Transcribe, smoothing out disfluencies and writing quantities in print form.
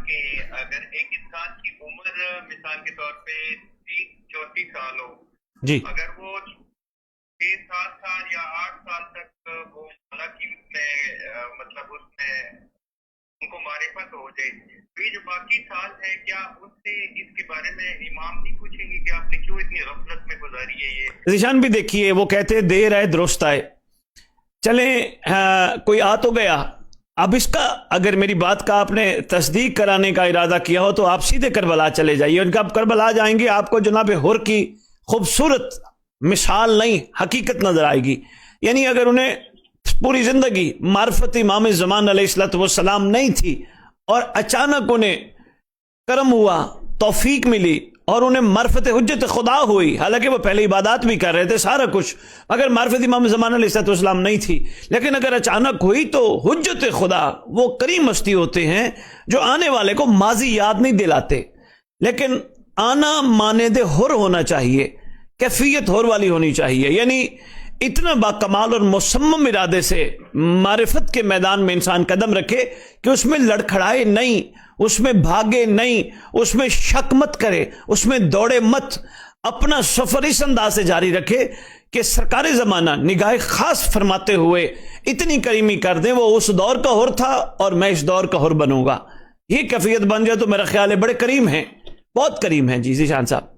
کہ اگر ایک انسان کی عمر مثال کے طور پہ 30-34 سال ہو، جی اگر وہ 6-7 سال یا 8 سال تک وہ حالانکہ مطلب اس میں ان کو معرفت ہو جائے، تو یہ جو باقی سال ہے کیا اس سے اس کے بارے میں امام نہیں پوچھیں گے کہ آپ نے کیوں اتنی غفلت میں گزاری ہے؟ یہ ذیشان بھی دیکھیے، وہ کہتے دیر ہے درست آئے. چلیں کوئی آ تو گیا، اب اس کا اگر میری بات کا آپ نے تصدیق کرانے کا ارادہ کیا ہو تو آپ سیدھے کربلا چلے جائیے. ان کا آپ کربلا جائیں گے آپ کو جناب حر کی خوبصورت مثال نہیں حقیقت نظر آئے گی. یعنی اگر انہیں پوری زندگی معرفت امام زمان علیہ السلام نہیں تھی اور اچانک انہیں کرم ہوا، توفیق ملی اور انہیں معرفت حجت خدا ہوئی، حالانکہ وہ پہلے عبادات بھی کر رہے تھے سارا کچھ، اگر معرفت امام زمان علیہ السلام نہیں تھی، لیکن اگر اچانک ہوئی تو حجت خدا وہ کریم ہستی ہوتے ہیں جو آنے والے کو ماضی یاد نہیں دلاتے، لیکن آنا مانند حر ہونا چاہیے، کیفیت حر والی ہونی چاہیے. یعنی اتنا باکمال اور مصمم ارادے سے معرفت کے میدان میں انسان قدم رکھے کہ اس میں لڑکھڑائے نہیں، اس میں بھاگے نہیں، اس میں شک مت کرے، اس میں دوڑے مت، اپنا سفر اس انداز سے جاری رکھے کہ سرکار زمانہ نگاہ خاص فرماتے ہوئے اتنی کریمی کر دیں وہ اس دور کا حر تھا اور میں اس دور کا حر بنوں گا. یہ کیفیت بن جائے تو میرا خیال ہے بڑے کریم ہیں، بہت کریم ہیں. جی ذیشان صاحب.